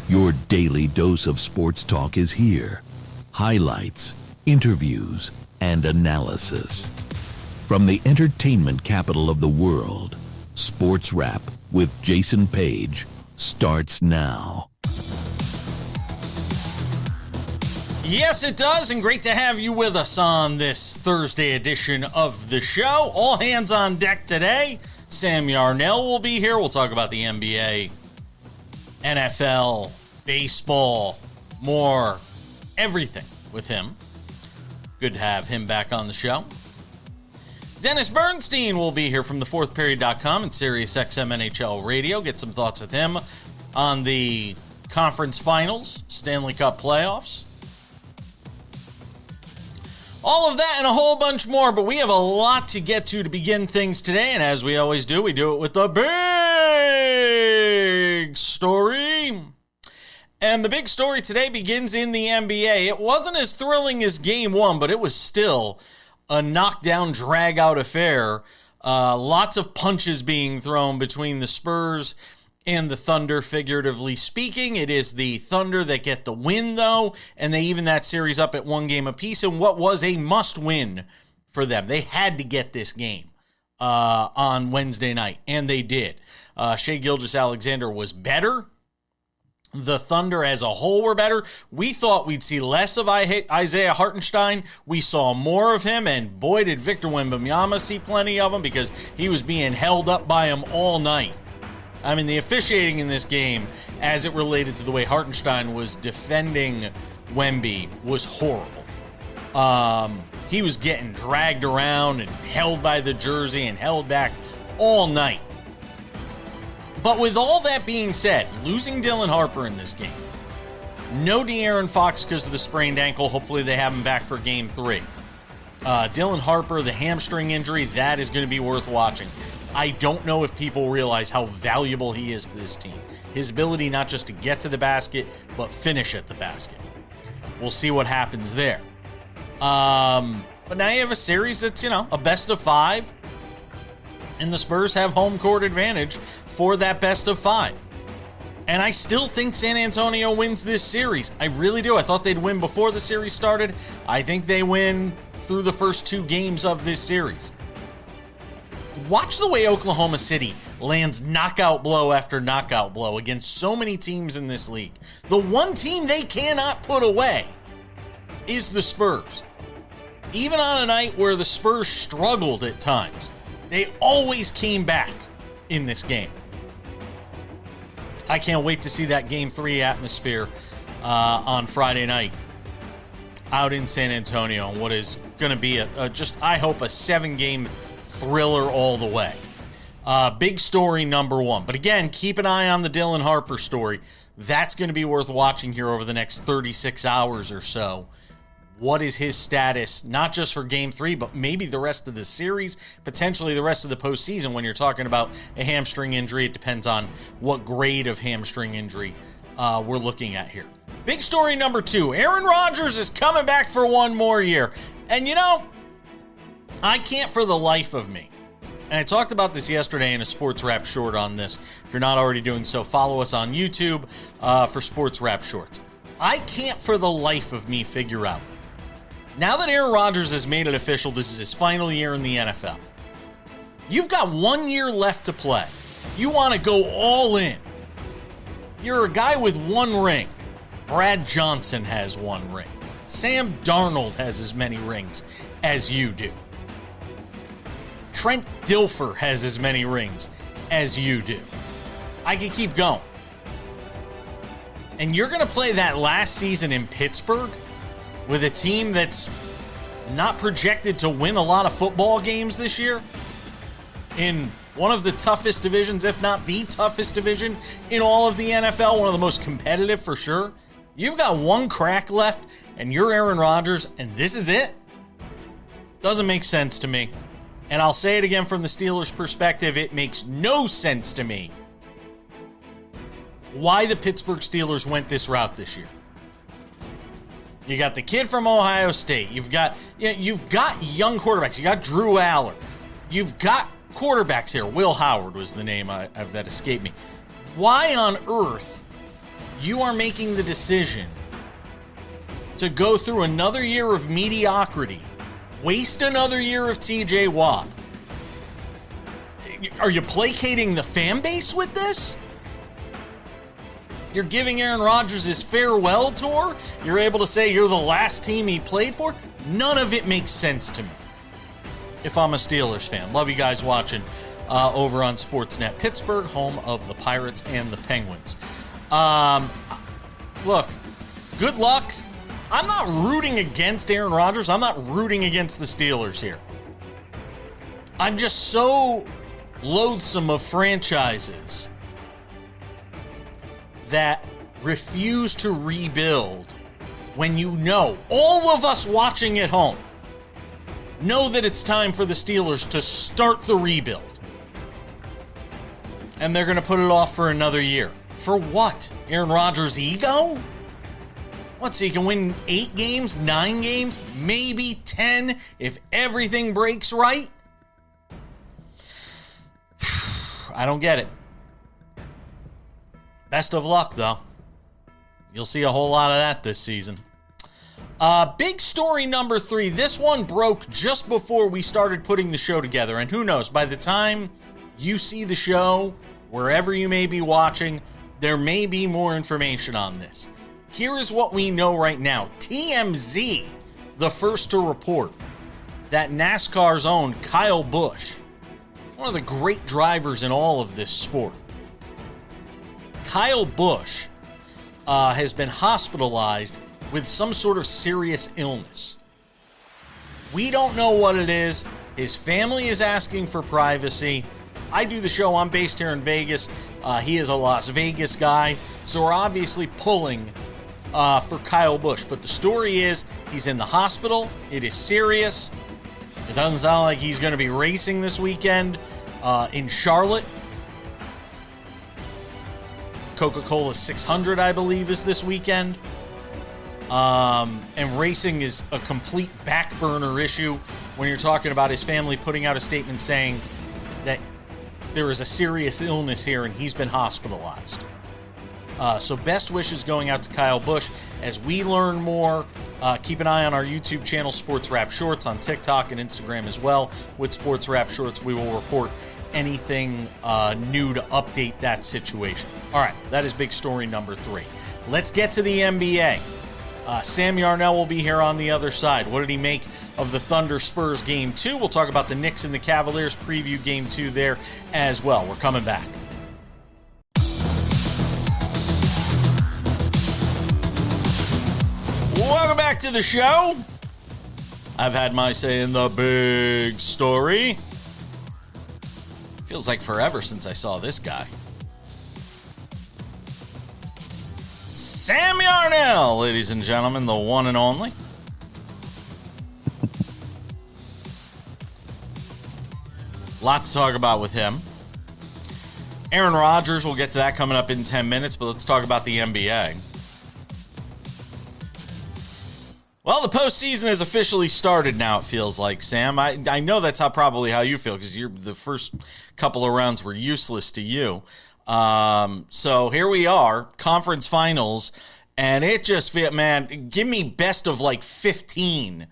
Your daily dose of sports talk is here. Highlights, interviews, and analysis. From the entertainment capital of the world, SportsWrap with Jason Page starts now. Yes, it does, and great to have you with us on this Thursday edition of the show. All hands on deck today. Sam Yarnell will be here. We'll talk about the NBA, NFL, baseball, more, everything with him. Good to have him back on the show. Dennis Bernstein will be here from thefourthperiod.com and SiriusXM NHL Radio. Get some thoughts with him on the conference finals, Stanley Cup playoffs. All of that and a whole bunch more, but we have a lot to get to begin things today, and as we always do, we do it with the big story. And the big story today begins in the NBA. It wasn't as thrilling as Game 1, but it was still a knockdown, drag-out affair. Lots of punches being thrown between the Spurs and the Thunder, figuratively speaking. It is the Thunder that get the win, though, and they even that series up at 1 game apiece in what was a must-win for them. They had to get this game on Wednesday night, and they did. Shai Gilgeous-Alexander was better. The Thunder as a whole were better. We thought we'd see less of Isaiah Hartenstein. We saw more of him, and boy, did Victor Wembanyama see plenty of him because he was being held up by him all night. I mean, the officiating in this game, as it related to the way Hartenstein was defending Wemby, was horrible. He was getting dragged around and held by the jersey and held back all night. But with all that being said, losing Dylan Harper in this game, no De'Aaron Fox because of the sprained ankle. Hopefully they have him back for Game 3. Dylan Harper, the hamstring injury, that is going to be worth watching. I don't know if people realize how valuable he is to this team. His ability not just to get to the basket, but finish at the basket. We'll see what happens there. But now you have a series that's, a best of 5. And the Spurs have home court advantage for that best of 5. And I still think San Antonio wins this series. I really do. I thought they'd win before the series started. I think they win through the first 2 games of this series. Watch the way Oklahoma City lands knockout blow after knockout blow against so many teams in this league. The one team they cannot put away is the Spurs. Even on a night where the Spurs struggled at times, they always came back in this game. I can't wait to see that Game 3 atmosphere on Friday night out in San Antonio, and what is going to be I hope, a 7-game thriller all the way. Big story number 1. But again, keep an eye on the Dylan Harper story. That's going to be worth watching here over the next 36 hours or so. What is his status, not just for Game 3, but maybe the rest of the series, potentially the rest of the postseason when you're talking about a hamstring injury. It depends on what grade of hamstring injury we're looking at here. Big story number 2. Aaron Rodgers is coming back for 1 more year. And I can't for the life of me, and I talked about this yesterday in a SportsWrap short on this. If you're not already doing so, follow us on YouTube for SportsWrap shorts. I can't for the life of me figure out, now that Aaron Rodgers has made it official, this is his final year in the NFL. You've got 1 year left to play. You want to go all in. You're a guy with 1 ring. Brad Johnson has 1 ring. Sam Darnold has as many rings as you do. Trent Dilfer has as many rings as you do. I can keep going. And you're going to play that last season in Pittsburgh with a team that's not projected to win a lot of football games this year in one of the toughest divisions, if not the toughest division in all of the NFL, one of the most competitive for sure. You've got 1 crack left, and you're Aaron Rodgers, and this is it? Doesn't make sense to me. And I'll say it again from the Steelers' perspective, it makes no sense to me why the Pittsburgh Steelers went this route this year. You got the kid from Ohio State. You've got young quarterbacks. You got Drew Aller. You've got quarterbacks here. Will Howard was the name that escaped me. Why on earth you are making the decision to go through another year of mediocrity, waste another year of TJ Watt. Are you placating the fan base with this? You're giving Aaron Rodgers his farewell tour? You're able to say you're the last team he played for? None of it makes sense to me if I'm a Steelers fan. Love you guys watching over on Sportsnet Pittsburgh, home of the Pirates and the Penguins. Look, good luck. I'm not rooting against Aaron Rodgers. I'm not rooting against the Steelers here. I'm just so loathsome of franchises that refuse to rebuild when you know, all of us watching at home know that it's time for the Steelers to start the rebuild. And they're going to put it off for another year. For what? Aaron Rodgers' ego? What, so he can win 8 games, 9 games, maybe 10 if everything breaks right? I don't get it. Best of luck, though. You'll see a whole lot of that this season. Big story number 3. This one broke just before we started putting the show together. And who knows, by the time you see the show, wherever you may be watching, there may be more information on this. Here is what we know right now. TMZ, the first to report that NASCAR's own Kyle Busch, one of the great drivers in all of this sport, Kyle Busch has been hospitalized with some sort of serious illness. We don't know what it is. His family is asking for privacy. I do the show. I'm based here in Vegas. He is a Las Vegas guy. So we're obviously pulling for Kyle Busch. But the story is he's in the hospital. It is serious. It doesn't sound like he's going to be racing this weekend in Charlotte. Coca-Cola 600, I believe, is this weekend. And racing is a complete back burner issue when you're talking about his family putting out a statement saying that there is a serious illness here and he's been hospitalized. So best wishes going out to Kyle Busch. As we learn more, keep an eye on our YouTube channel, SportsWrap Shorts, on TikTok and Instagram as well. With SportsWrap Shorts, we will report anything new to update that situation. All right, that is big story number 3. Let's get to the NBA. Sam Yarnell will be here on the other side. What did he make of the Thunder Spurs Game 2? We'll talk about the Knicks and the Cavaliers, preview Game 2 there as well. We're coming back. Welcome back to the show. I've had my say in the big story. Feels like forever since I saw this guy. Sam Yarnell, ladies and gentlemen, the one and only. Lot to talk about with him. Aaron Rodgers, we'll get to that coming up in 10 minutes, but let's talk about the NBA. Well, the postseason has officially started now, it feels like, Sam. I know that's probably how you feel, because the first couple of rounds were useless to you. So here we are, conference finals, and it just feels, man, give me best of like 15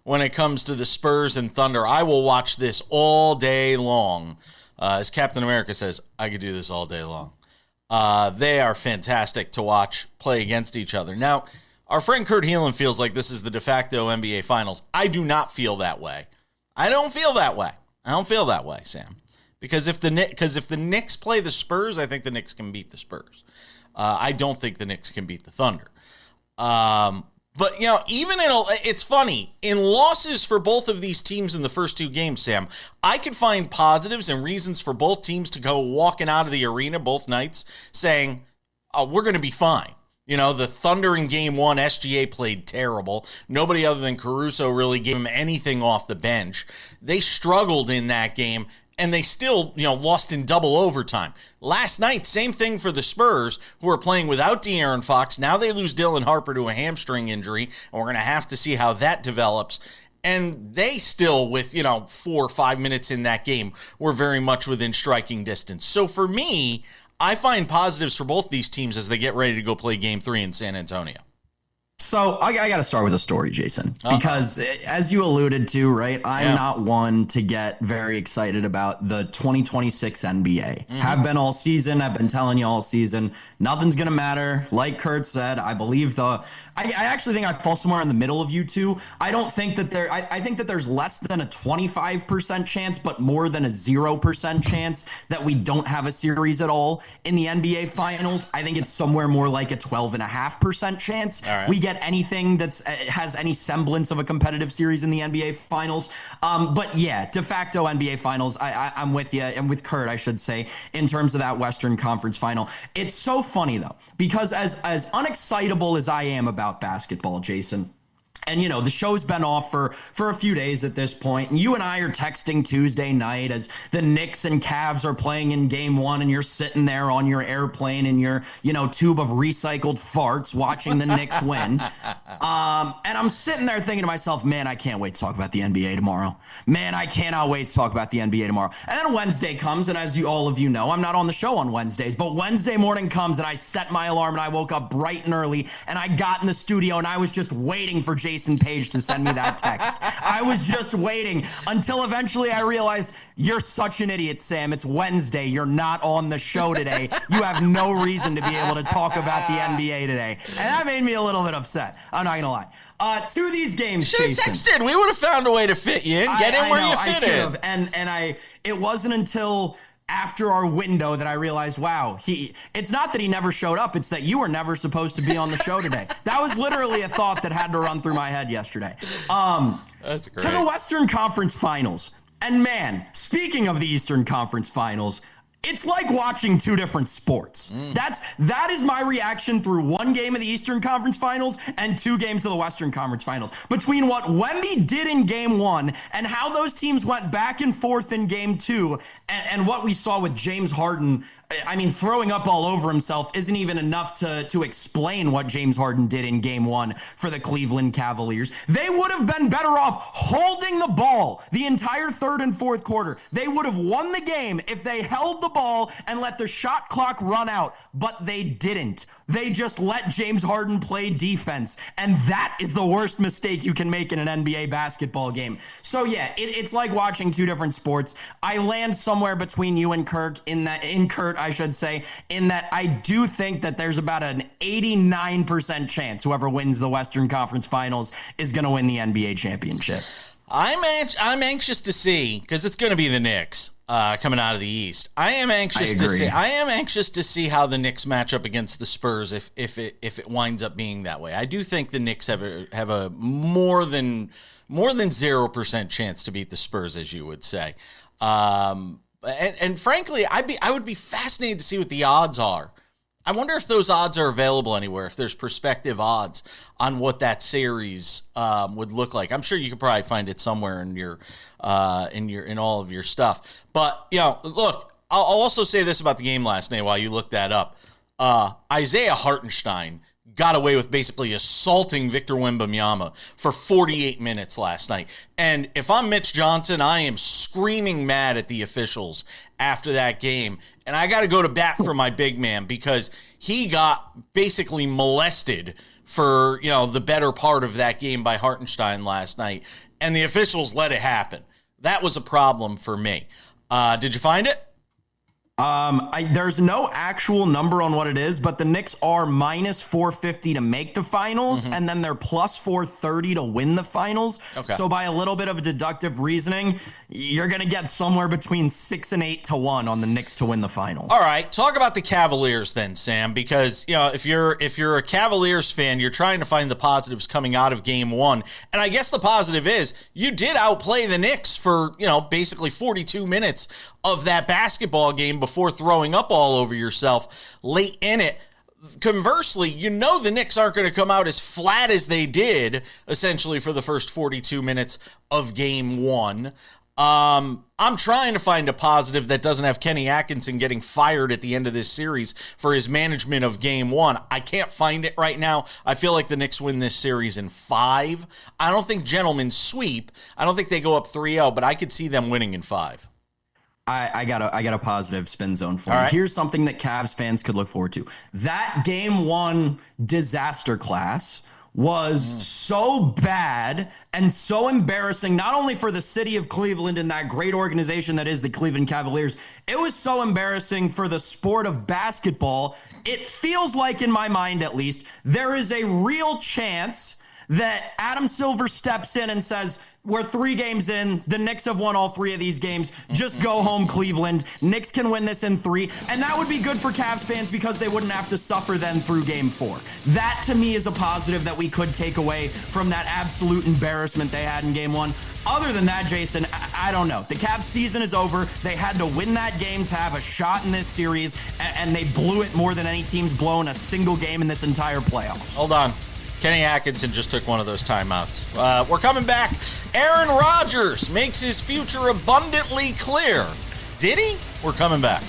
when it comes to the Spurs and Thunder. I will watch this all day long. As Captain America says, I could do this all day long. They are fantastic to watch play against each other. Now, our friend Kurt Heelan feels like this is the de facto NBA Finals. I do not feel that way. I don't feel that way, Sam. Because if the Knicks play the Spurs, I think the Knicks can beat the Spurs. I don't think the Knicks can beat the Thunder. But, you know, it's funny. In losses for both of these teams in the first 2 games, Sam, I could find positives and reasons for both teams to go walking out of the arena both nights saying, we're going to be fine. You know, the Thunder in Game 1, SGA played terrible. Nobody other than Caruso really gave him anything off the bench. They struggled in that game, and they still, lost in double overtime. Last night, same thing for the Spurs, who are playing without De'Aaron Fox. Now they lose Dylan Harper to a hamstring injury, and we're going to have to see how that develops. And they still, with, 4 or 5 minutes in that game, were very much within striking distance. So for me, I find positives for both these teams as they get ready to go play Game 3 in San Antonio. So I got to start with a story, Jason, because as you alluded to, right, I'm not one to get very excited about the 2026 NBA. Have been all season. I've been telling you all season, nothing's going to matter. Like Kurt said, I believe I actually think I fall somewhere in the middle of you two. I don't think that I think that there's less than a 25% chance, but more than a 0% chance that we don't have a series at all in the NBA finals. I think it's somewhere more like a 12.5% chance. We get anything that's has any semblance of a competitive series in the NBA finals. But yeah, de facto NBA finals. I'm with you and with Kurt, I should say, in terms of that Western Conference final. It's so funny though, because as unexcitable as I am about basketball, Jason, and, you know, the show's been off for a few days at this point, and you and I are texting Tuesday night as the Knicks and Cavs are playing in Game 1, and you're sitting there on your airplane in your, you know, tube of recycled farts watching the Knicks win. And I'm sitting there thinking to myself, man, I can't wait to talk about the NBA tomorrow. Man, I cannot wait to talk about the NBA tomorrow. And then Wednesday comes, and as all of you know, I'm not on the show on Wednesdays, but Wednesday morning comes, and I set my alarm, and I woke up bright and early, and I got in the studio, and I was just waiting for Jason Page to send me that text. I was just waiting until eventually I realized, you're such an idiot, Sam. It's Wednesday. You're not on the show today. You have no reason to be able to talk about the NBA today. And that made me a little bit upset. I'm not going to lie. To these games, you should have texted. We would have found a way to fit you in. Get in where you fit in. And it wasn't until after our window that I realized, wow, it's not that he never showed up, it's that you were never supposed to be on the show today. That was literally a thought that had to run through my head yesterday. That's great. To the Western Conference Finals. And man, speaking of the Eastern Conference Finals, it's like watching two different sports. That is my reaction through one game of the Eastern Conference Finals and two games of the Western Conference Finals. Between what Wemby did in Game 1 and how those teams went back and forth in Game 2 and what we saw with James Harden, I mean, throwing up all over himself isn't even enough to explain what James Harden did in Game 1 for the Cleveland Cavaliers. They would have been better off holding the ball the entire third and fourth quarter. They would have won the game if they held the ball and let the shot clock run out, but they didn't. They just let James Harden play defense, and that is the worst mistake you can make in an NBA basketball game. So yeah, it's like watching two different sports. I land somewhere between you and Kurt, in that I do think that there's about an 89% chance whoever wins the Western Conference Finals is going to win the NBA championship. I'm anxious to see, because it's going to be the Knicks coming out of the East. I am anxious to see how the Knicks match up against the Spurs if it winds up being that way. I do think the Knicks have a more than 0% chance to beat the Spurs, as you would say. And frankly, I would be fascinated to see what the odds are. I wonder if those odds are available anywhere, if there's prospective odds on what that series would look like. I'm sure you could probably find it somewhere in in all of your stuff. But, you know, look, I'll also say this about the game last night while you look that up. Isaiah Hartenstein got away with basically assaulting Victor Wembanyama for 48 minutes last night. And if I'm Mitch Johnson, I am screaming mad at the officials after that game. And I got to go to bat for my big man because he got basically molested for, you know, the better part of that game by Hartenstein last night. And the officials let it happen. That was a problem for me. Did you find it? There's no actual number on what it is, but the Knicks are minus 450 to make the finals, and then they're plus 430 to win the finals. Okay. So by a little bit of deductive reasoning, you're going to get somewhere between 6 and 8 to 1 on the Knicks to win the finals. All right, talk about the Cavaliers then, Sam, because, you know, if you're a Cavaliers fan, you're trying to find the positives coming out of Game 1. And I guess the positive is you did outplay the Knicks for, you know, basically 42 minutes of that basketball game before throwing up all over yourself late in it. Conversely, you know the Knicks aren't going to come out as flat as they did, essentially, for the first 42 minutes of Game 1. I'm trying to find a positive that doesn't have Kenny Atkinson getting fired at the end of this series for his management of Game 1. I can't find it right now. I feel like the Knicks win this series in 5. I don't think gentlemen sweep. I don't think they go up 3-0, but I could see them winning in 5. I got a positive spin zone for All you. right. Here's something that Cavs fans could look forward to. That game 1 disaster class was so bad and so embarrassing, not only for the city of Cleveland and that great organization that is the Cleveland Cavaliers, it was so embarrassing for the sport of basketball. It feels like, in my mind at least, there is a real chance that Adam Silver steps in and says, we're 3 games in. The Knicks have won all 3 of these games. Just go home, Cleveland. Knicks can win this in 3. And that would be good for Cavs fans because they wouldn't have to suffer then through game 4. That, to me, is a positive that we could take away from that absolute embarrassment they had in game 1. Other than that, Jason, I don't know. The Cavs season is over. They had to win that game to have a shot in this series, and they blew it more than any team's blown a single game in this entire playoffs. Hold on. Kenny Atkinson just took one of those timeouts. We're coming back. Aaron Rodgers makes his future abundantly clear. Did he? We're coming back.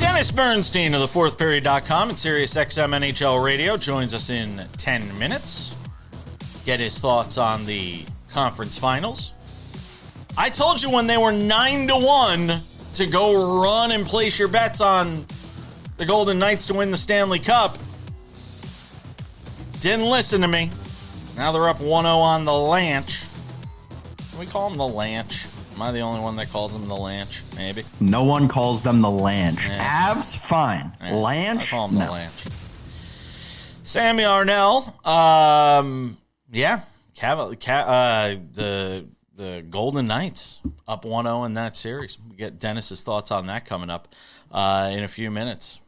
Dennis Bernstein of the fourthperiod.com and SiriusXM NHL Radio joins us in 10 minutes. Get his thoughts on the conference finals. I told you when they were 9-1 to go run and place your bets on the Golden Knights to win the Stanley Cup. Didn't listen to me. Now they're up 1-0 on the Lanch. Can we call them the Lanch? Am I the only one that calls them the Lanch? Maybe. No one calls them the Lanch. Yeah. Avs, fine. Yeah, Lanch, I call them no. the Lanch. Sam Yarnell. The Golden Knights up 1-0 in that series. We get Dennis's thoughts on that coming up in a few minutes.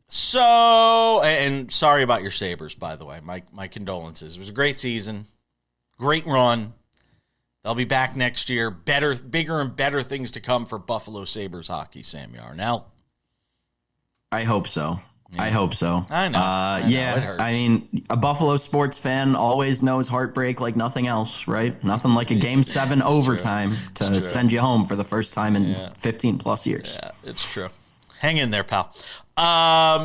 So, and sorry about your Sabres, by the way. My condolences. It was a great season, great run. They'll be back next year. Bigger and better things to come for Buffalo Sabres hockey, Sam Yarnell. I hope so. Yeah. I hope so. I know. Yeah, it hurts. I mean, a Buffalo sports fan always knows heartbreak like nothing else, right? Nothing like a Game 7 overtime to send you home for the first time in 15 plus years. Yeah, it's true. Hang in there, pal.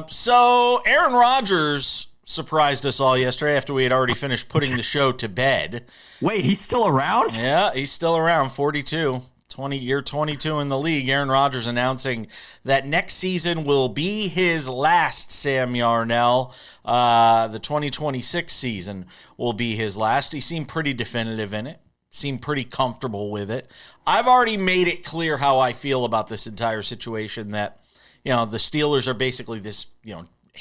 So Aaron Rodgers surprised us all yesterday after we had already finished putting the show to bed. Wait, he's still around? Yeah, he's still around, 42. 22 in the league. Aaron Rodgers announcing that next season will be his last, Sam Yarnell. The 2026 season will be his last. He seemed pretty definitive in it. Seemed pretty comfortable with it. I've already made it clear how I feel about this entire situation, that, the Steelers are basically this,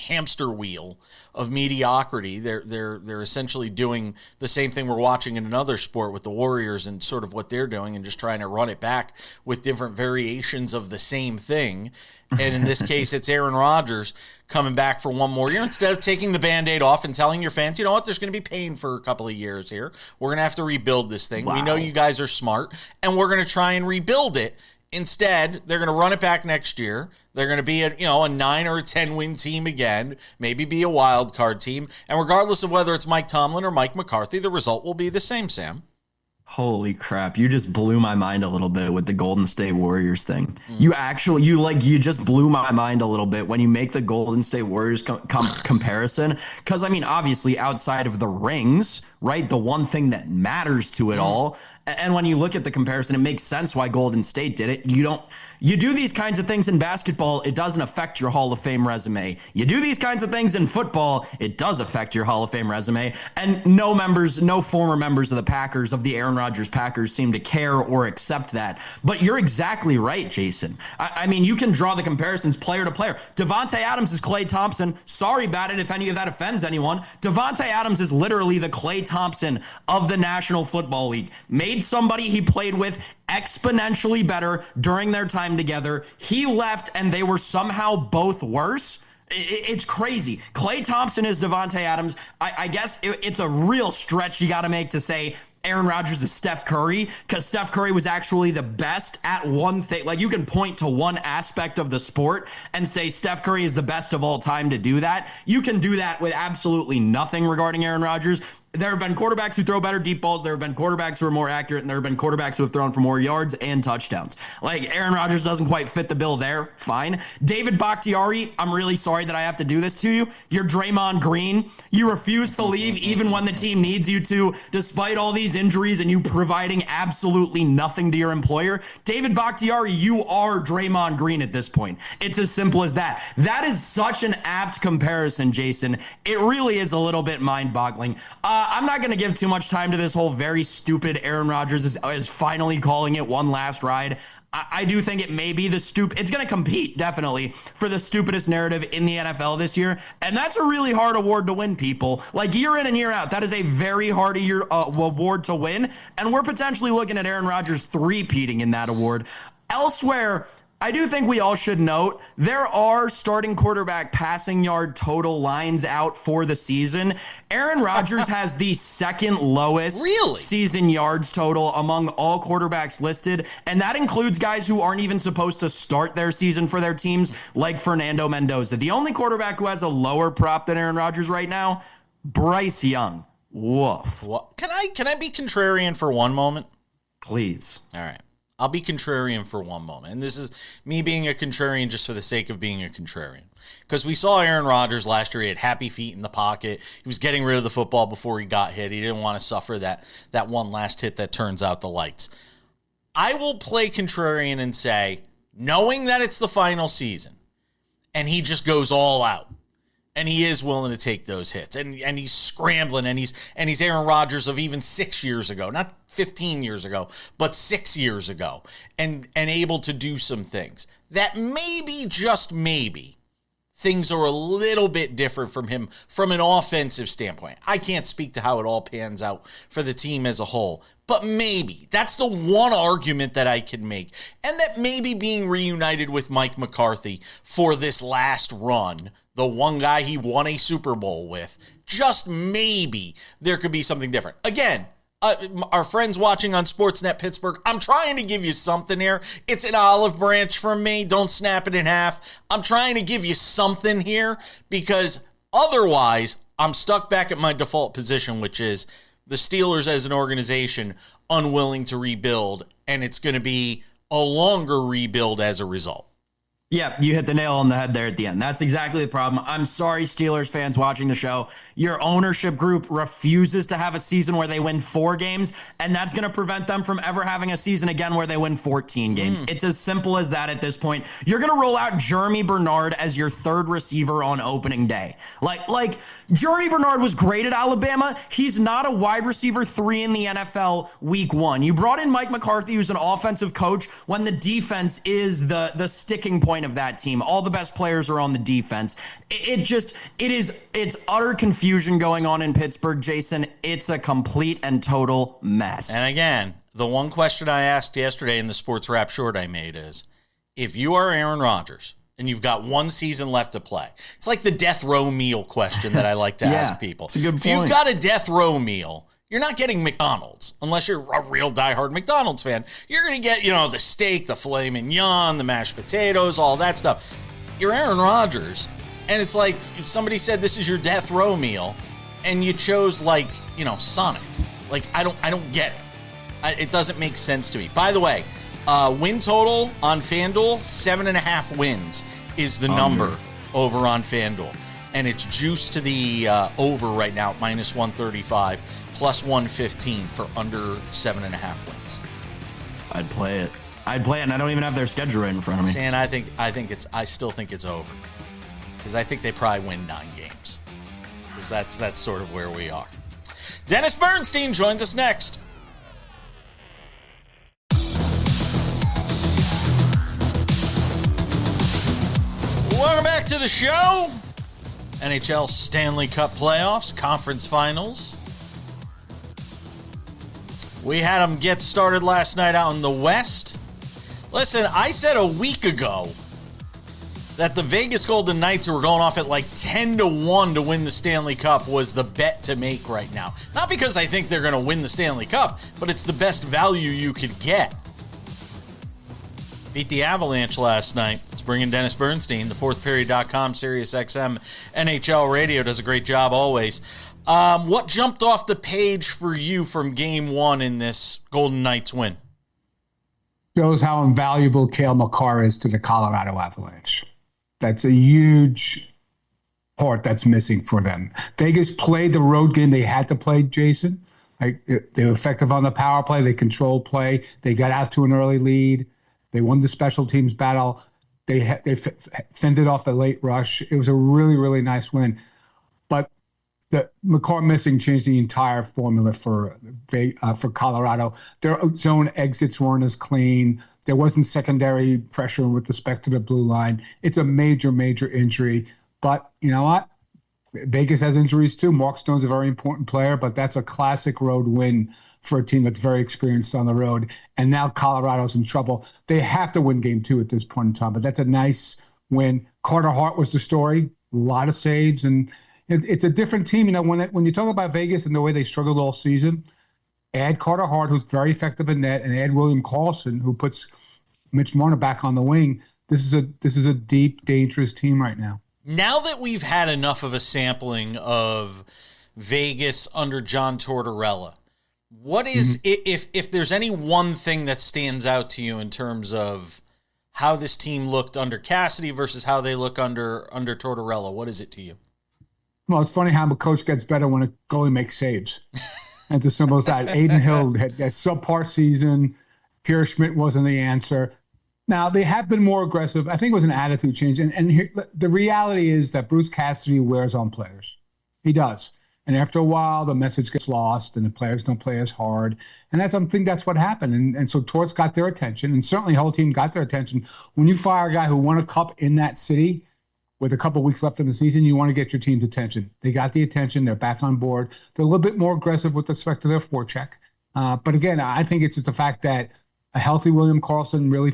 hamster wheel of mediocrity. They're essentially doing the same thing we're watching in another sport with the Warriors and sort of what they're doing, and just trying to run it back with different variations of the same thing. And in this case, it's Aaron Rodgers coming back for one more year. Instead of taking the Band-Aid off and telling your fans, you know what, there's going to be pain for a couple of years here. We're going to have to rebuild this thing. Wow. We know you guys are smart, and we're going to try and rebuild it. Instead, they're going to run it back next year. They're going to be a 9 or a 10 win team again, maybe be a wild card team. And regardless of whether it's Mike Tomlin or Mike McCarthy, the result will be the same, Sam. Holy crap. You just blew my mind a little bit with the Golden State Warriors thing. You just blew my mind a little bit when you make the Golden State Warriors comparison. Because, I mean, obviously outside of the rings, right, the one thing that matters to it all. And when you look at the comparison, it makes sense why Golden State did it. You do these kinds of things in basketball, it doesn't affect your Hall of Fame resume. You do these kinds of things in football, it does affect your Hall of Fame resume. And no former members of the Packers, of the Aaron Rodgers Packers, seem to care or accept that. But you're exactly right, Jason. I mean, you can draw the comparisons player to player. Devontae Adams is Klay Thompson. Sorry about it if any of that offends anyone. Devontae Adams is literally the Klay Thompson of the National Football League. Made somebody he played with exponentially better during their time together. He left and they were somehow both worse. It's crazy. Klay Thompson is Devontae Adams. I guess it's a real stretch you got to make to say Aaron Rodgers is Steph Curry, because Steph Curry was actually the best at one thing. Like, you can point to one aspect of the sport and say Steph Curry is the best of all time to do that. You can do that with absolutely nothing regarding Aaron Rodgers. there have been quarterbacks who throw better deep balls. There have been quarterbacks who are more accurate, and there have been quarterbacks who have thrown for more yards and touchdowns. Like, Aaron Rodgers doesn't quite fit the bill there. Fine. David Bakhtiari, I'm really sorry that I have to do this to you. You're Draymond Green. You refuse to leave even when the team needs you to, despite all these injuries and you providing absolutely nothing to your employer. David Bakhtiari, you are Draymond Green at this point. It's as simple as that. That is such an apt comparison, Jason. It really is a little bit mind-boggling. I'm not going to give too much time to this whole very stupid Aaron Rodgers is finally calling it one last ride. I do think it may be it's going to compete definitely for the stupidest narrative in the NFL this year. And that's a really hard award to win, people. Like, year in and year out, that is a very hard award to win. And we're potentially looking at Aaron Rodgers three-peating in that award. Elsewhere, I do think we all should note there are starting quarterback passing yard total lines out for the season. Aaron Rodgers has the second lowest season yards total among all quarterbacks listed, and that includes guys who aren't even supposed to start their season for their teams, like Fernando Mendoza. The only quarterback who has a lower prop than Aaron Rodgers right now, Bryce Young. Woof. What? Can I be contrarian for one moment? Please. All right. I'll be contrarian for one moment. And this is me being a contrarian just for the sake of being a contrarian. Because we saw Aaron Rodgers last year. He had happy feet in the pocket. He was getting rid of the football before he got hit. He didn't want to suffer that one last hit that turns out the lights. I will play contrarian and say, knowing that it's the final season, and he just goes all out, and he is willing to take those hits, and he's scrambling, and he's Aaron Rodgers of even 6 years ago, not 15 years ago, but 6 years ago, and able to do some things that maybe, just maybe, things are a little bit different from him from an offensive standpoint. I can't speak to how it all pans out for the team as a whole, but maybe that's the one argument that I can make, and that maybe being reunited with Mike McCarthy for this last run, the one guy he won a Super Bowl with, just maybe there could be something different. Again, our friends watching on Sportsnet Pittsburgh, I'm trying to give you something here. It's an olive branch from me. Don't snap it in half. I'm trying to give you something here because otherwise I'm stuck back at my default position, which is the Steelers as an organization unwilling to rebuild, and it's going to be a longer rebuild as a result. Yeah, you hit the nail on the head there at the end. That's exactly the problem. I'm sorry, Steelers fans watching the show. Your ownership group refuses to have a season where they win 4 games, and that's going to prevent them from ever having a season again where they win 14 games. It's as simple as that at this point. You're going to roll out Jeremy Bernard as your third receiver on opening day. Like Jeremy Bernard was great at Alabama. He's not a wide receiver 3 in the NFL week 1. You brought in Mike McCarthy, who's an offensive coach, when the defense is the sticking point of that team. All the best players are on the defense. It's utter confusion going on in Pittsburgh, Jason. It's a complete and total mess. And again, the one question I asked yesterday in the SportsWrap short I made is, if you are Aaron Rodgers and you've got one season left to play, it's like the death row meal question that I like to ask people. It's a good point. If you've got a death row meal, you're not getting McDonald's unless you're a real diehard McDonald's fan. You're going to get, the steak, the filet mignon, the mashed potatoes, all that stuff. You're Aaron Rodgers, and it's like if somebody said this is your death row meal, and you chose Sonic. Like, I don't get it. It doesn't make sense to me. By the way, win total on FanDuel, 7.5 wins is the number over on FanDuel, and it's juiced to the over right now, minus 135. Plus 115 for under 7.5 wins. I'd play it, and I don't even have their schedule right in front of me. And I still think it's over, because I think they probably win 9 games. Because that's sort of where we are. Dennis Bernstein joins us next. Welcome back to the show. NHL Stanley Cup playoffs, conference finals. We had them get started last night out in the West. Listen, I said a week ago that the Vegas Golden Knights, who were going off at like 10-1 to win the Stanley Cup, was the bet to make right now. Not because I think they're going to win the Stanley Cup, but it's the best value you could get. Beat the Avalanche last night. Let's bring in Dennis Bernstein, the fourthperiod.com, SiriusXM, NHL Radio. Does a great job always. What jumped off the page for you from game one in this Golden Knights win? Shows how invaluable Cale Makar is to the Colorado Avalanche. That's a huge part that's missing for them. Vegas played the road game they had to play, Jason. They were effective on the power play. They controlled play. They got out to an early lead. They won the special teams battle. They fended off a late rush. It was a really, really nice win. But the Makar missing changed the entire formula for Colorado. Their zone exits weren't as clean. There wasn't secondary pressure with respect to the blue line. It's a major, major injury. But you know what? Vegas has injuries too. Mark Stone's a very important player, but that's a classic road win for a team that's very experienced on the road. And now Colorado's in trouble. They have to win game 2 at this point in time, but that's a nice win. Carter Hart was the story. A lot of saves, and it's a different team. You know, when you talk about Vegas and the way they struggled all season, add Carter Hart, who's very effective in net, and add William Karlsson, who puts Mitch Marner back on the wing. This is a deep, dangerous team right now. Now that we've had enough of a sampling of Vegas under John Tortorella, what is if there's any one thing that stands out to you in terms of how this team looked under Cassidy versus how they look under Tortorella? What is it to you? Well, it's funny how a coach gets better when a goalie makes saves. It's as simple as that. Aiden Hill had a subpar season. Pierre Schmidt wasn't the answer. Now, they have been more aggressive. I think it was an attitude change. And here, the reality is that Bruce Cassidy wears on players. He does. And after a while, the message gets lost and the players don't play as hard. And I think that's what happened. And so Torts got their attention, and certainly the whole team got their attention. When you fire a guy who won a cup in that city with a couple of weeks left in the season, you want to get your team's attention. They got the attention. They're back on board. They're a little bit more aggressive with respect to their forecheck. But again, I think it's just the fact that a healthy William Karlsson really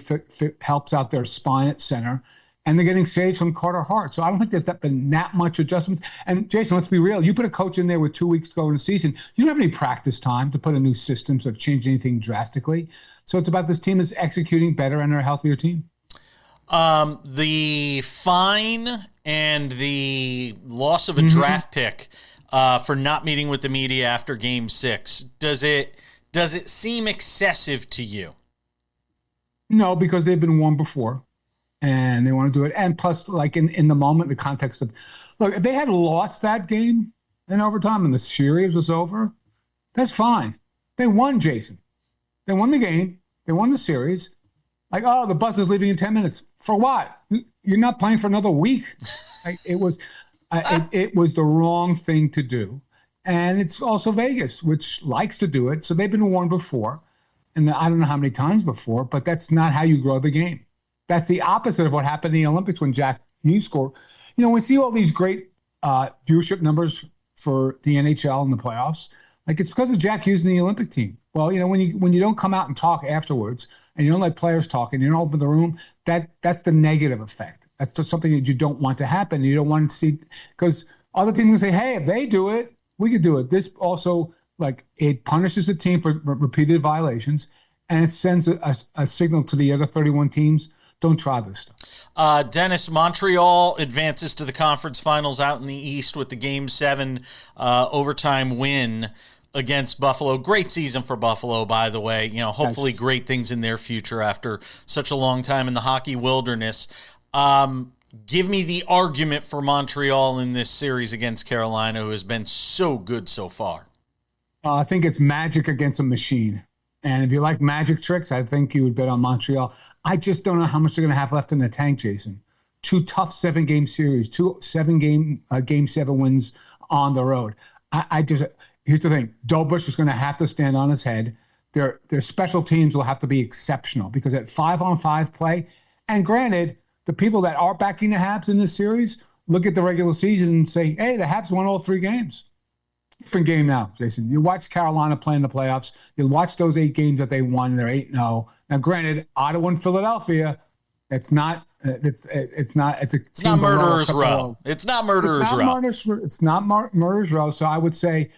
helps out their spine at center. And they're getting saves from Carter Hart. So I don't think there's been that much adjustments. And Jason, let's be real. You put a coach in there with 2 weeks to go in the season. You don't have any practice time to put a new system or change anything drastically. So it's about this team is executing better and they're a healthier team. The fine and the loss of a draft pick for not meeting with the media after Game 6, does it seem excessive to you? No, because they've been warned before. And they want to do it. And plus, like in the moment, the context of, look, if they had lost that game in overtime and the series was over, that's fine. They won, Jason. They won the game. They won the series. Like, oh, the bus is leaving in 10 minutes. For what? You're not playing for another week. It was the wrong thing to do. And it's also Vegas, which likes to do it. So they've been warned before. And I don't know how many times before, but that's not how you grow the game. That's the opposite of what happened in the Olympics when Jack Hughes scored. You know, we see all these great viewership numbers for the NHL and the playoffs. Like, it's because of Jack Hughes and the Olympic team. Well, you know, when you don't come out and talk afterwards and you don't let players talk and you don't open the room, that's the negative effect. That's just something that you don't want to happen. You don't want to see, because other teams will say, hey, if they do it, we could do it. This also, like, it punishes the team for repeated violations, and it sends a signal to the other 31 teams. Don't try this stuff. Dennis, Montreal advances to the conference finals out in the East with the Game 7 overtime win against Buffalo. Great season for Buffalo, by the way. You know, hopefully great things in their future after such a long time in the hockey wilderness. Give me the argument for Montreal in this series against Carolina, who has been so good so far. I think it's magic against a machine. And if you like magic tricks, I think you would bet on Montreal. I just don't know how much they're going to have left in the tank, Jason. 2 tough 7-game series, 2 Game 7 wins on the road. Here's the thing. Busch is going to have to stand on his head. Their special teams will have to be exceptional because at 5-on-5 play, and granted, the people that are backing the Habs in this series look at the regular season and say, hey, the Habs won all 3 games. Different game now, Jason. You watch Carolina play in the playoffs. You watch those 8 games that they won. They're 8-0. Now, granted, Ottawa and Philadelphia, it's not murderer's row. It's not murderer's row. It's not murderer's row. So I would say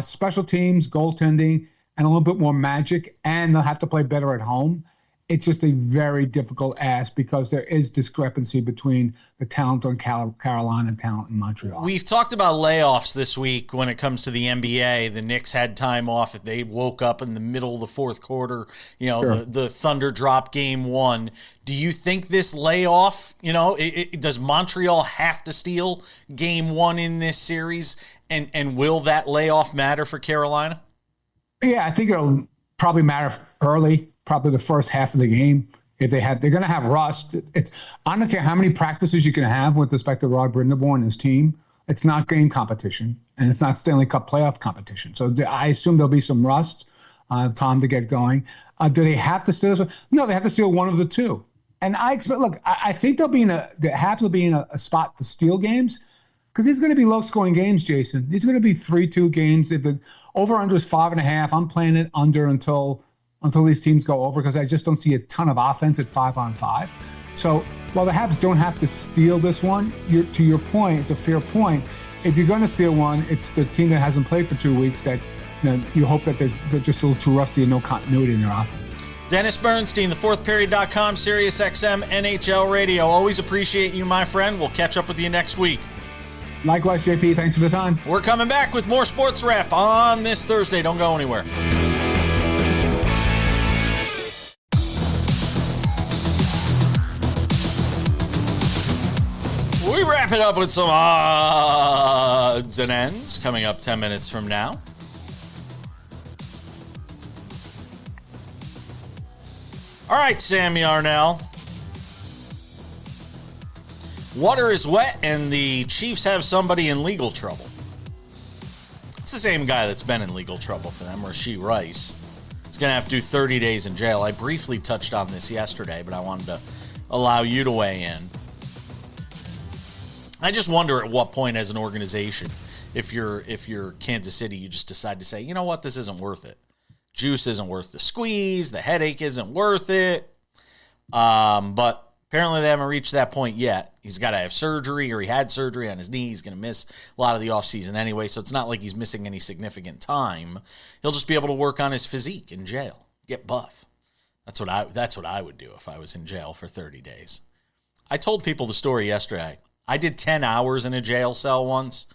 special teams, goaltending, and a little bit more magic, and they'll have to play better at home. it's just a very difficult ask because there is discrepancy between the talent on Carolina and talent in Montreal. We've talked about layoffs this week when it comes to the NBA. The Knicks had time off. If they woke up in the middle of the fourth quarter, Sure. the Thunder dropped game one. Do you think this layoff, does Montreal have to steal game one in this series? And will that layoff matter for Carolina? Yeah, I think it'll probably matter early, probably the first half of the game. If they're going to have rust. I don't care how many practices you can have with respect to Rod Brindamore and his team. It's not game competition, and it's not Stanley Cup playoff competition. So I assume there'll be some rust, time to get going. Do they have to steal this one? No, they have to steal one of the two. And I expect. Look, I think the Habs will be in a spot to steal games. Because these are going to be low-scoring games, Jason. These are going to be 3-2 games. If the over-under is 5.5, I'm playing it under until these teams go over because I just don't see a ton of offense at 5-on-5. So while the Habs don't have to steal this one, to your point, it's a fair point. If you're going to steal one, it's the team that hasn't played for 2 weeks that you hope that they're just a little too rusty and no continuity in their offense. Dennis Bernstein, thefourthperiod.com, SiriusXM, NHL Radio. Always appreciate you, my friend. We'll catch up with you next week. Likewise, JP. Thanks for the time. We're coming back with more Sports Wrap on this Thursday. Don't go anywhere. We wrap it up with some odds and ends coming up 10 minutes from now. All right, Sam Yarnell. Water is wet, and the Chiefs have somebody in legal trouble. It's the same guy that's been in legal trouble for them, Rashee Rice. He's going to have to do 30 days in jail. I briefly touched on this yesterday, but I wanted to allow you to weigh in. I just wonder at what point as an organization, if you're Kansas City, you just decide to say, you know what, this isn't worth it. Juice isn't worth the squeeze. The headache isn't worth it. But apparently they haven't reached that point yet. He's got to have surgery, or he had surgery on his knee. He's going to miss a lot of the offseason anyway, so it's not like he's missing any significant time. He'll just be able to work on his physique in jail, get buff. That's what I would do if I was in jail for 30 days. I told people the story yesterday. I did 10 hours in a jail cell once,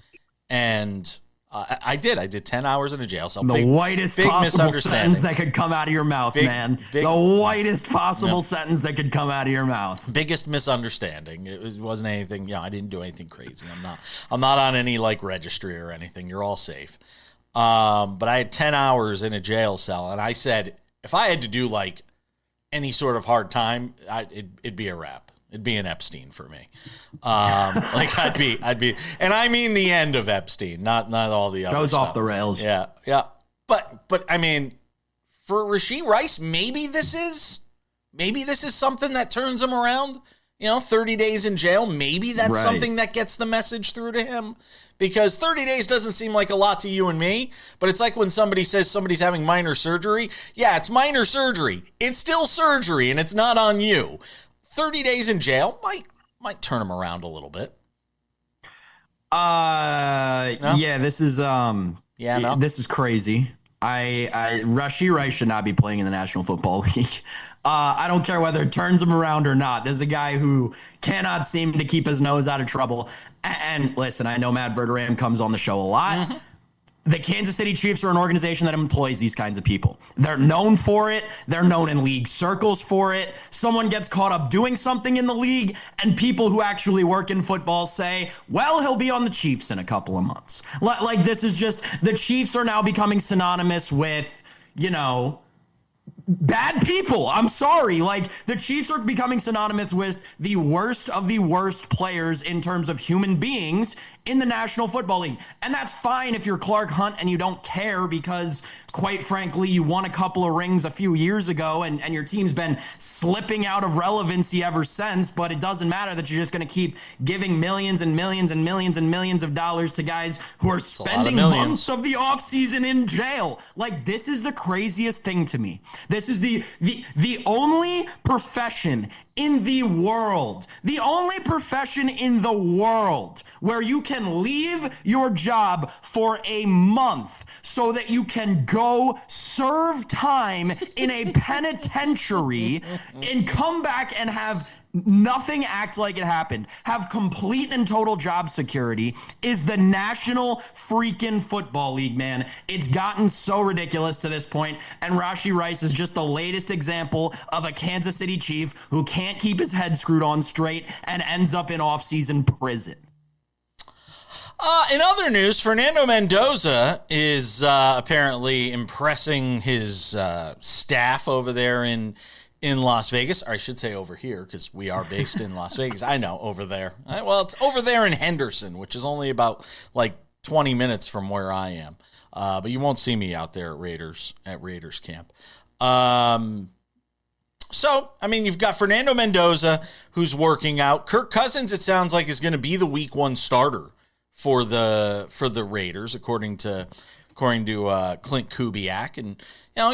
and I did 10 hours in a jail cell. The whitest possible sentence that could come out of your mouth, man. The whitest possible sentence that could come out of your mouth. Biggest misunderstanding. It wasn't anything. I didn't do anything crazy. I'm not on any registry or anything. You're all safe. But I had 10 hours in a jail cell, and I said if I had to do any sort of hard time, it'd be a wrap. It'd be an Epstein for me. I'd be, and I mean the end of Epstein, not all the other goes stuff. off the rails. Yeah. But I mean, for Rashee Rice, maybe this is something that turns him around. 30 days in jail, maybe that's something that gets the message through to him. Because 30 days doesn't seem like a lot to you and me, but it's like when somebody says somebody's having minor surgery. Yeah, it's minor surgery. It's still surgery, and it's not on you. 30 days in jail might turn him around a little bit. No? Yeah, this is this is crazy. Rashee Rice should not be playing in the National Football League. I don't care whether it turns him around or not. There's a guy who cannot seem to keep his nose out of trouble. And listen, I know Matt Verderame comes on the show a lot. Mm-hmm. The Kansas City Chiefs are an organization that employs these kinds of people. They're known for it. They're known in league circles for it. Someone gets caught up doing something in the league, and people who actually work in football say, well, he'll be on the Chiefs in a couple of months. This is just, the Chiefs are now becoming synonymous with, bad people. I'm sorry. The Chiefs are becoming synonymous with the worst of the worst players in terms of human beings in the National Football League. And that's fine if you're Clark Hunt and you don't care because, quite frankly, you won a couple of rings a few years ago and your team's been slipping out of relevancy ever since. But it doesn't matter that you're just going to keep giving millions and millions and millions and millions of dollars to guys who are spending months of the offseason in jail. This is the craziest thing to me. This is the only profession in the world, the only profession in the world where you can leave your job for a month so that you can go serve time in a penitentiary and come back and have nothing act like it happened, have complete and total job security, is the National freaking Football League, man. It's gotten so ridiculous to this point, and Rashee Rice is just the latest example of a Kansas City Chief who can't keep his head screwed on straight and ends up in off-season prison. In other news, Fernando Mendoza is apparently impressing his staff over there in Las Vegas, or I should say over here, because we are based in Las Vegas. I know, over there. Well, it's over there in Henderson, which is only about like 20 minutes from where I am. But you won't see me out there at Raiders camp. So, I mean, you've got Fernando Mendoza, who's working out. Kirk Cousins, it sounds like, is going to be the week 1 starter for the Raiders, according to Clint Kubiak. And,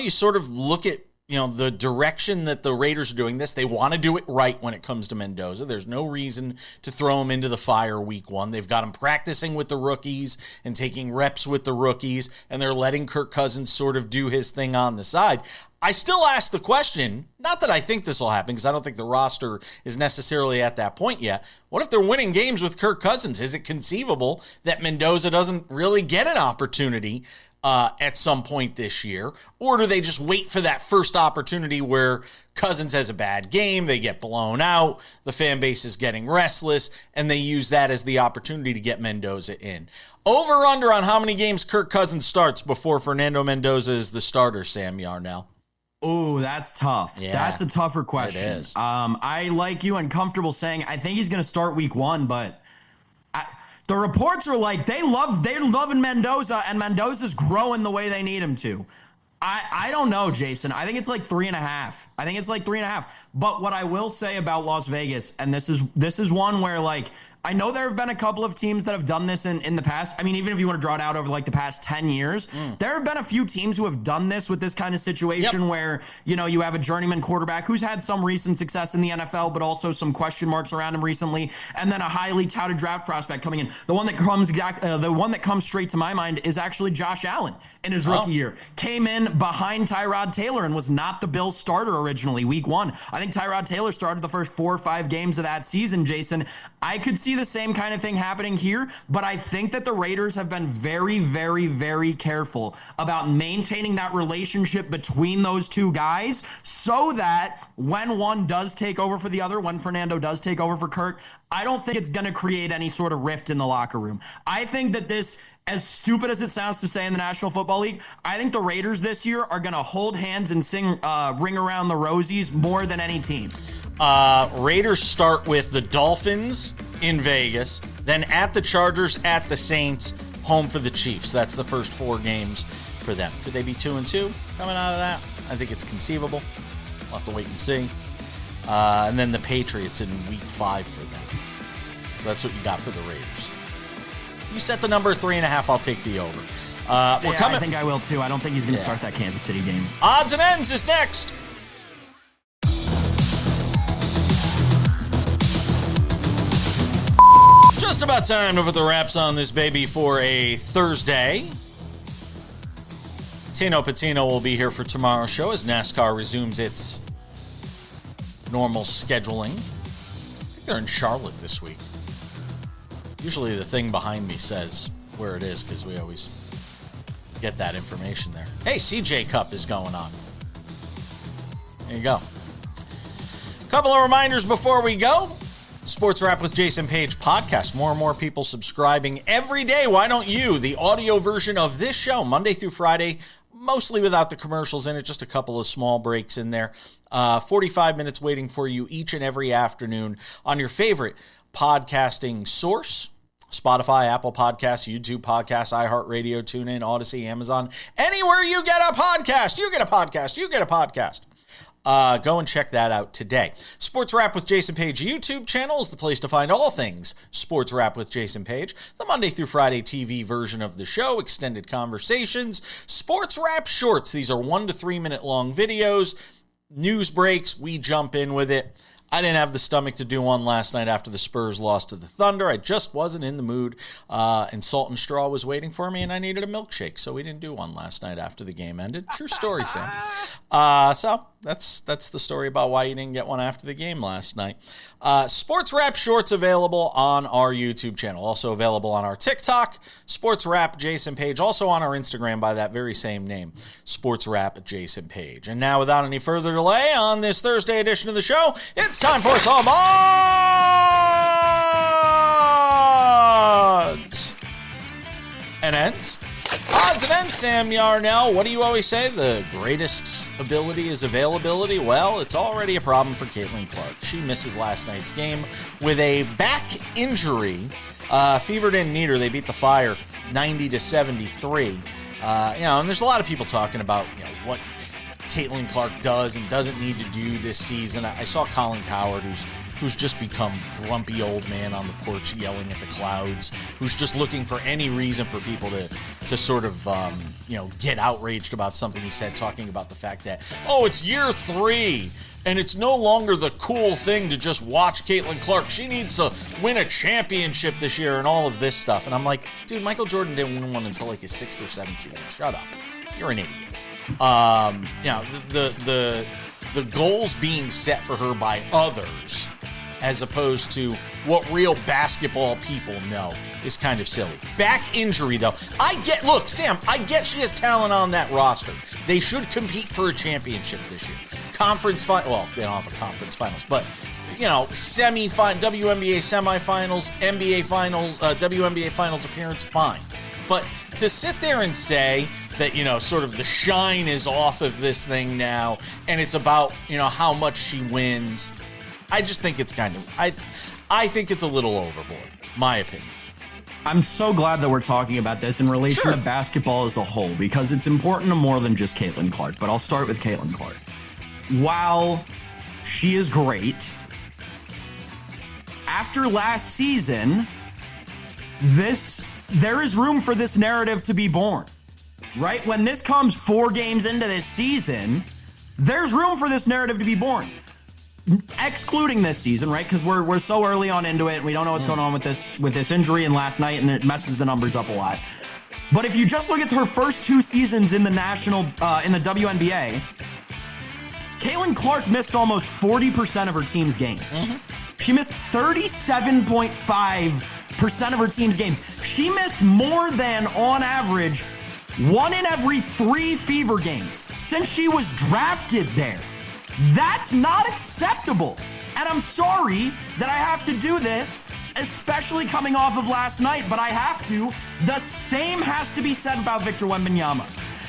you sort of look at, the direction that the Raiders are doing this. They want to do it right when it comes to Mendoza. There's no reason to throw him into the fire week 1. They've got him practicing with the rookies and taking reps with the rookies, and they're letting Kirk Cousins sort of do his thing on the side. I still ask the question, not that I think this will happen, because I don't think the roster is necessarily at that point yet. What if they're winning games with Kirk Cousins? Is it conceivable that Mendoza doesn't really get an opportunity at some point this year? Or do they just wait for that first opportunity where Cousins has a bad game, they get blown out, the fan base is getting restless, and they use that as the opportunity to get Mendoza in? Over under on how many games Kirk Cousins starts before Fernando Mendoza is the starter, Sam Yarnell? Oh, that's tough. Yeah, that's a tougher question. It is. I, like you, and comfortable saying I think he's going to start week 1, but the reports are like they're loving Mendoza, and Mendoza's growing the way they need him to. I don't know, Jason. I think it's like 3.5. But what I will say about Las Vegas, and this is one where, like, I know there have been a couple of teams that have done this in the past. I mean, even if you want to draw it out over like the past 10 years, there have been a few teams who have done this with this kind of situation where, you have a journeyman quarterback who's had some recent success in the NFL, but also some question marks around him recently, and then a highly touted draft prospect coming in. The one that comes straight to my mind is actually Josh Allen in his rookie year. Came in behind Tyrod Taylor and was not the Bills starter originally, week 1. I think Tyrod Taylor started the first 4 or 5 games of that season, Jason. I could see the same kind of thing happening here, but I think that the Raiders have been very, very, very careful about maintaining that relationship between those two guys so that when one does take over for the other, when Fernando does take over for Kirk, I don't think it's going to create any sort of rift in the locker room. I think that this, as stupid as it sounds to say in the National Football League, I think the Raiders this year are going to hold hands and sing Ring Around the Rosies more than any team. Raiders start with the Dolphins in Vegas, then at the Chargers, at the Saints, home for the Chiefs. That's the first 4 games for them. Could they be 2-2 coming out of that? I think it's conceivable. We'll have to wait and see. And then the Patriots in week 5 for them. So that's what you got for the Raiders. You set the number at 3.5. I'll take the over. I think I will too. I don't think he's going to start that Kansas City game. Odds and Ends is next. Just about time to put the wraps on this baby for a Thursday. Tino Patino will be here for tomorrow's show as NASCAR resumes its normal scheduling. I think they're in Charlotte this week. Usually the thing behind me says where it is because we always get that information there. Hey, CJ Cup is going on. There you go. Couple of reminders before we go. Sports Wrap with Jason Page podcast. More and more people subscribing every day. Why don't you? The audio version of this show, Monday through Friday, mostly without the commercials in it, just a couple of small breaks in there. 45 minutes waiting for you each and every afternoon on your favorite podcasting source. Spotify, Apple Podcasts, YouTube Podcasts, iHeartRadio, TuneIn, Odyssey, Amazon. Anywhere you get a podcast, you get a podcast, you get a podcast. Go and check that out today. Sports Wrap with Jason Page YouTube channel is the place to find all things Sports Wrap with Jason Page. The Monday through Friday TV version of the show, extended conversations, Sports Wrap Shorts. These are 1 to 3 minute long videos, news breaks. We jump in with it. I didn't have the stomach to do one last night after the Spurs lost to the Thunder. I just wasn't in the mood, and Salt and Straw was waiting for me, and I needed a milkshake, so we didn't do one last night after the game ended. True story, Sam. So that's the story about why you didn't get one after the game last night. SportsWrap shorts available on our YouTube channel, also available on our TikTok, SportsWrap Jason Page, also on our Instagram by that very same name, SportsWrap Jason Page. And now, without any further delay, on this Thursday edition of the show, it's time for some odds and ends. Odds and ends, Sam Yarnell. What do you always say? The greatest ability is availability. Well, it's already a problem for Caitlin Clark. She misses last night's game with a back injury. Fever didn't need her. They beat the Fire 90-73. And there's a lot of people talking about what Caitlin Clark does and doesn't need to do this season. I saw Colin Cowherd, who's just become grumpy old man on the porch yelling at the clouds, who's just looking for any reason for people to sort of, get outraged about something he said, talking about the fact that, it's year 3, and it's no longer the cool thing to just watch Caitlin Clark. She needs to win a championship this year and all of this stuff. And I'm like, dude, Michael Jordan didn't win one until like his 6th or 7th season. Shut up. You're an idiot. The goals being set for her by others as opposed to what real basketball people know is kind of silly. Back injury, though. Sam, I get she has talent on that roster. They should compete for a championship this year. Conference final, well, they don't have a conference finals, but WNBA semifinals, NBA finals, WNBA finals appearance, fine. But to sit there and say that, sort of the shine is off of this thing now, and it's about, how much she wins, I just think it's I think it's a little overboard, my opinion. I'm so glad that we're talking about this in relation to basketball as a whole, because it's important to more than just Caitlin Clark, but I'll start with Caitlin Clark. While she is great, after last season, there is room for this narrative to be born, right? When this comes 4 games into this season, there's room for this narrative to be born. Excluding this season, right? Because we're so early on into it, and we don't know what's going on with this injury and last night, and it messes the numbers up a lot. But if you just look at her first 2 seasons in the WNBA, Caitlin Clark missed almost 40% of her team's games. Mm-hmm. She missed 37.5% of her team's games. She missed more than, on average, 1 in every 3 Fever games since she was drafted there. That's not acceptable. And I'm sorry that I have to do this, especially coming off of last night, but I have to. The same has to be said about Victor Wembanyama.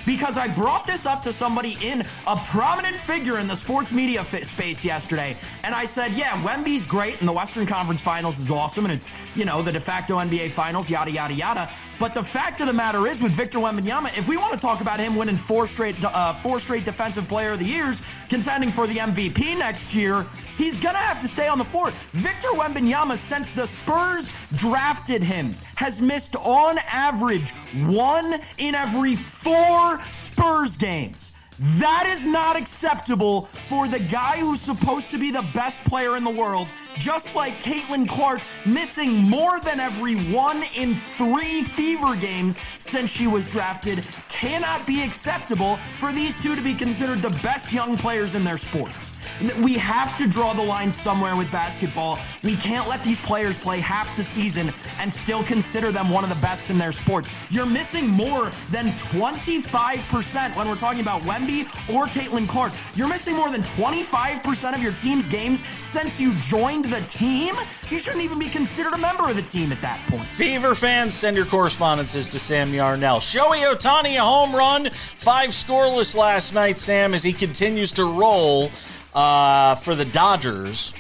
Because I brought this up to somebody in a prominent figure in the sports media space yesterday, and I said, yeah, Wemby's great, and the Western Conference Finals is awesome, and it's, the de facto NBA Finals, yada, yada, yada. But the fact of the matter is, with Victor Wembanyama, if we want to talk about him winning 4 straight Defensive Player of the Years, contending for the MVP next year, he's going to have to stay on the floor. Victor Wembanyama, since the Spurs drafted him, has missed on average 1 in every 4 Spurs games. That is not acceptable for the guy who's supposed to be the best player in the world, just like Caitlin Clark missing more than every 1 in 3 Fever games since she was drafted. Cannot be acceptable for these two to be considered the best young players in their sports. We have to draw the line somewhere with basketball. We can't let these players play half the season and still consider them one of the best in their sports. You're missing more than 25% when we're talking about Wemby or Caitlin Clark. You're missing more than 25% of your team's games since you joined the team. You shouldn't even be considered a member of the team at that point. Fever fans, send your correspondences to Sam Yarnell. Shohei Ohtani, a home run, 5 scoreless last night, Sam, as he continues to roll for the Dodgers.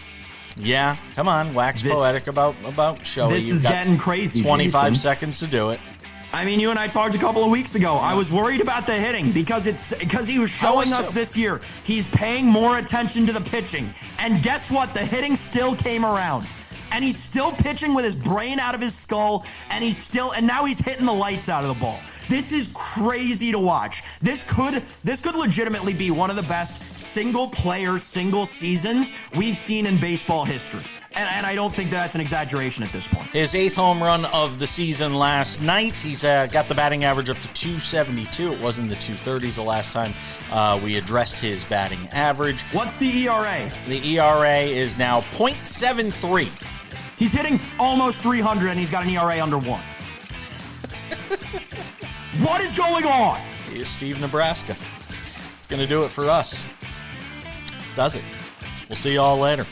Yeah, come on, wax poetic about Shohei. This is getting crazy. 25 Jason. seconds to do it. I mean, you and I talked a couple of weeks ago. I was worried about the hitting because he was showing us this year he's paying more attention to the pitching. And guess what? The hitting still came around. and he's still pitching with his brain out of his skull, and now he's hitting the lights out of the ball. This is crazy to watch. This could legitimately be one of the best single player, single seasons we've seen in baseball history. And I don't think that's an exaggeration at this point. His 8th home run of the season last night. He's got the batting average up to 272. It was in the 230s the last time we addressed his batting average. What's the ERA? The ERA is now .73. He's hitting almost 300, and he's got an ERA under 1. What is going on? He is Steve Nebraska. It's going to do it for us. Does it? We'll see you all later.